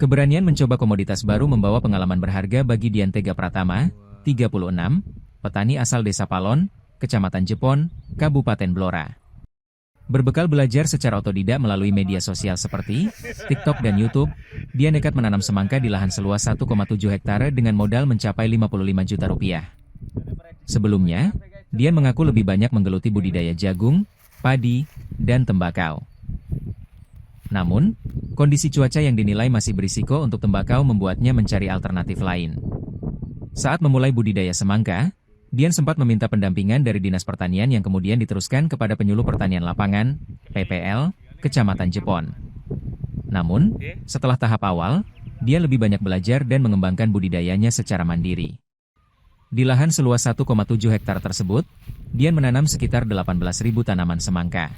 Keberanian mencoba komoditas baru membawa pengalaman berharga bagi Dian Tega Pratama, 36, petani asal Desa Palon, Kecamatan Jepon, Kabupaten Blora. Berbekal belajar secara otodidak melalui media sosial seperti TikTok dan YouTube, dia nekat menanam semangka di lahan seluas 1,7 hektare dengan modal mencapai 55 juta rupiah. Sebelumnya, Dian mengaku lebih banyak menggeluti budidaya jagung, padi, dan tembakau. Namun, kondisi cuaca yang dinilai masih berisiko untuk tembakau membuatnya mencari alternatif lain. Saat memulai budidaya semangka, Dian sempat meminta pendampingan dari Dinas Pertanian yang kemudian diteruskan kepada Penyuluh Pertanian Lapangan, PPL, Kecamatan Jepon. Namun, setelah tahap awal, Dian lebih banyak belajar dan mengembangkan budidayanya secara mandiri. Di lahan seluas 1,7 hektar tersebut, Dian menanam sekitar 18.000 tanaman semangka.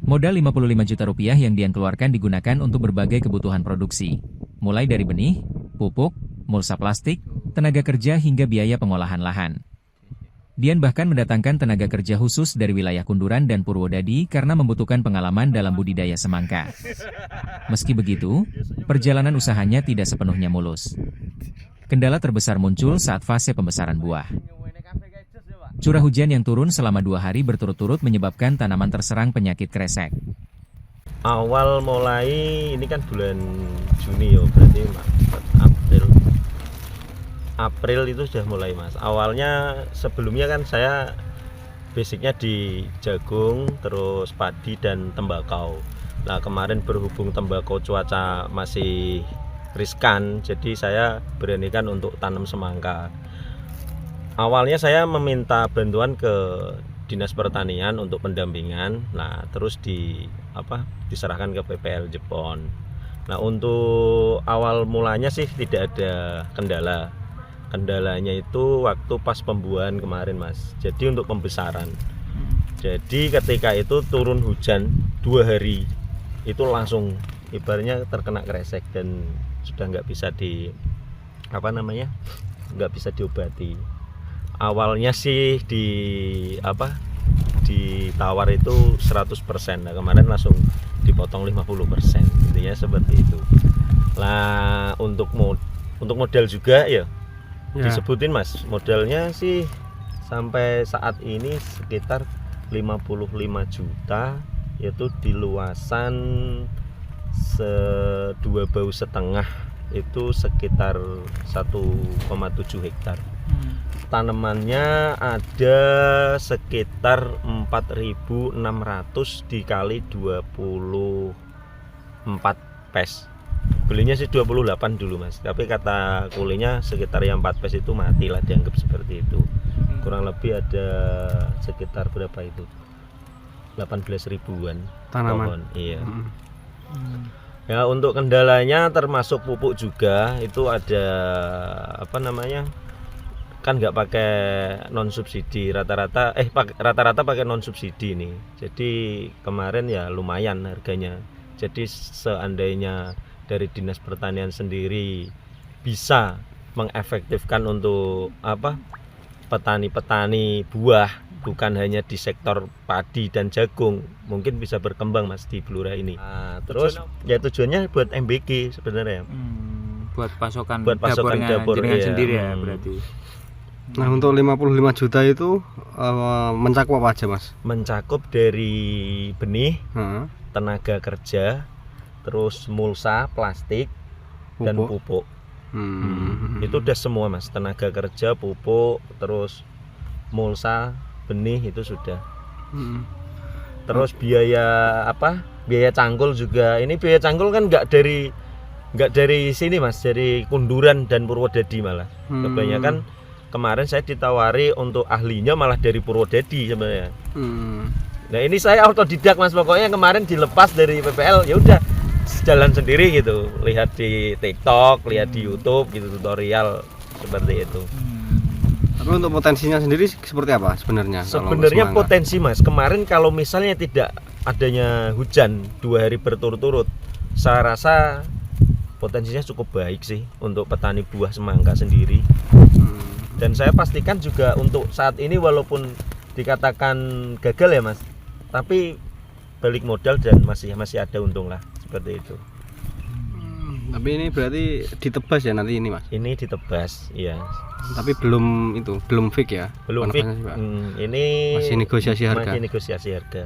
Modal 55 juta rupiah yang Dian keluarkan digunakan untuk berbagai kebutuhan produksi, mulai dari benih, pupuk, mulsa plastik, tenaga kerja hingga biaya pengolahan lahan. Dian bahkan mendatangkan tenaga kerja khusus dari wilayah Kunduran dan Purwodadi karena membutuhkan pengalaman dalam budidaya semangka. Meski begitu, perjalanan usahanya tidak sepenuhnya mulus. Kendala terbesar muncul saat fase pembesaran buah. Curah hujan yang turun selama 2 hari berturut-turut menyebabkan tanaman terserang penyakit kresek. Awal mulai ini kan bulan Juni ya, berarti April itu sudah mulai mas. Awalnya sebelumnya kan saya basicnya di jagung, terus padi dan tembakau. Nah kemarin berhubung tembakau cuaca masih riskan, jadi saya beranikan untuk tanam semangka. Awalnya saya meminta bantuan ke Dinas Pertanian untuk pendampingan. Nah terus diserahkan ke PPL Jepon. Nah untuk awal mulanya sih tidak ada kendala. Kendalanya itu waktu pas pembuahan kemarin mas. Jadi untuk pembesaran. Jadi ketika itu turun hujan 2 hari, itu langsung ibaratnya terkena kresek dan sudah nggak bisa nggak bisa diobati. Awalnya sih ditawar itu 100%. Nah kemarin langsung dipotong 50%. Intinya seperti itu. Lah untuk modal juga ya. Disebutin mas, modalnya sih sampai saat ini sekitar 55 juta, yaitu di luasan 2,5 bau itu sekitar 1,7 hektar. Tanamannya ada sekitar 4.600 dikali 24 pes. Belinya sih 28 dulu mas, tapi kata kulinya sekitar yang 4 pes itu mati lah, dianggap seperti itu. Kurang lebih ada sekitar berapa itu, 18 ribuan tanaman. Iya. Ya untuk kendalanya termasuk pupuk juga, itu ada kan nggak pakai non subsidi, rata-rata pakai non subsidi nih. Jadi kemarin ya lumayan harganya. Jadi seandainya dari Dinas Pertanian sendiri bisa mengefektifkan untuk petani-petani buah, bukan hanya di sektor padi dan jagung, mungkin bisa berkembang mas di Blora ini. Nah, terus ya tujuannya buat MBG sebenarnya. Buat pasokan dapur ya. Sendiri ya berarti. Nah untuk 55 juta itu mencakup apa aja mas? Mencakup dari benih, tenaga kerja, terus mulsa plastik, dan pupuk. Itu udah semua mas, tenaga kerja, pupuk, terus mulsa, benih itu sudah. Terus biaya cangkul juga. Ini biaya cangkul kan nggak dari sini mas, dari Kunduran dan Purwodadi malah. Kebanyakan kemarin saya ditawari untuk ahlinya malah dari Purwodadi sebenarnya. Nah ini saya autodidak mas, pokoknya kemarin dilepas dari PPL, ya udah jalan sendiri gitu, lihat di TikTok, lihat di YouTube gitu, tutorial seperti itu. Tapi untuk potensinya sendiri seperti apa sebenarnya? Sebenarnya potensi mas, kemarin kalau misalnya tidak adanya hujan 2 hari berturut-turut, saya rasa potensinya cukup baik sih untuk petani buah semangka sendiri. Dan saya pastikan juga untuk saat ini walaupun dikatakan gagal ya mas, tapi balik modal dan masih ada untung lah, seperti itu. Tapi ini berarti ditebas ya nanti ini Mas. Ini ditebas, iya. Tapi belum fix ya. Belum fix. Penebasannya, Pak. Ini Masih negosiasi harga. Masih negosiasi harga.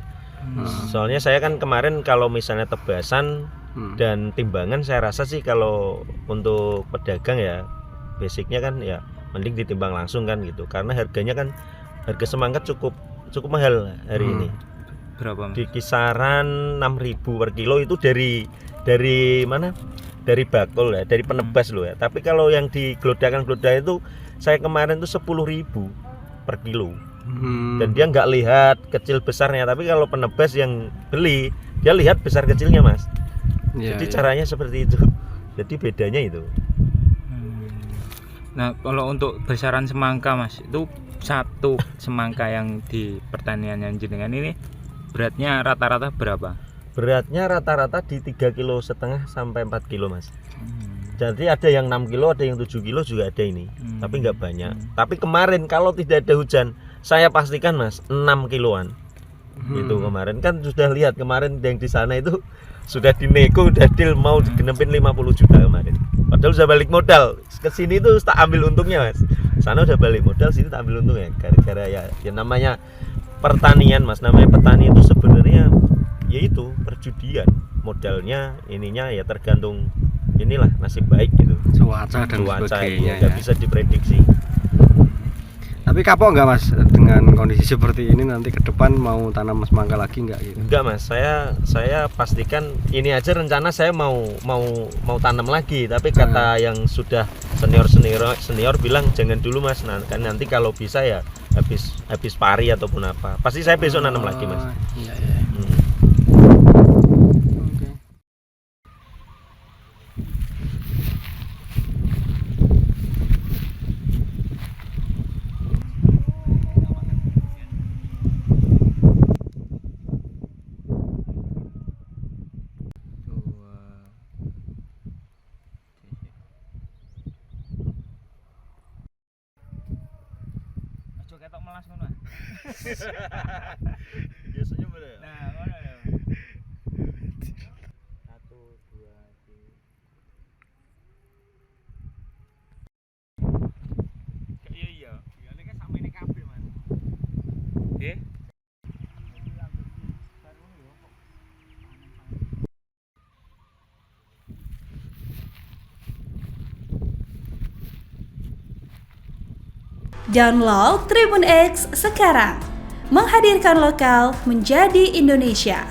Soalnya saya kan kemarin kalau misalnya tebasan dan timbangan, saya rasa sih kalau untuk pedagang ya basicnya kan ya mending ditimbang langsung kan gitu. Karena harganya kan harga semangka cukup mahal hari ini. Berapa Mas? Di kisaran 6.000 per kilo itu dari mana? Dari bakul ya, dari penebas loh ya. Tapi kalau yang di gelodakan-gelodakan itu saya kemarin tuh 10.000 per kilo. Dan dia nggak lihat kecil besarnya, tapi kalau penebas yang beli dia lihat besar kecilnya Mas. Jadi caranya seperti itu. Jadi bedanya itu. Nah kalau untuk besaran semangka Mas, itu satu semangka yang di pertanian yang jenengan ini beratnya rata-rata berapa? Beratnya rata-rata di 3,5 kilo sampai 4 kilo Mas. Jadi ada yang 6 kilo, ada yang 7 kilo juga ada ini. Tapi nggak banyak. Tapi kemarin kalau tidak ada hujan, saya pastikan Mas 6 kiloan. Itu kemarin kan sudah lihat kemarin yang di sana itu sudah dinego, udah deal mau digenepin 50 juta kemarin. Padahal sudah balik modal. Ke sini tuh tak ambil untungnya Mas. Sana udah balik modal, sini tak ambil untungnya. Gara-gara ya namanya pertanian Mas, namanya petani itu sebenarnya yaitu perjudian. Modalnya ininya ya tergantung inilah nasib baik gitu. Cuaca dan sebagainya nggak ya. bisa diprediksi. Tapi kapok nggak Mas dengan kondisi seperti ini, nanti ke depan mau tanam semangka lagi nggak gitu? Enggak Mas, saya pastikan ini aja rencana saya mau tanam lagi, tapi kata yang sudah senior bilang jangan dulu Mas, kan nanti kalau bisa ya habis pari ataupun apa. Pasti saya besok nanam lagi Mas. Iya. Ketok melas ngono. Biasanya bener. Nah, ngono ya. 1 2 3. Iya. Ya nek sampe nek kabeh, Mas. Nggih. Download Tribun X sekarang, menghadirkan lokal menjadi Indonesia.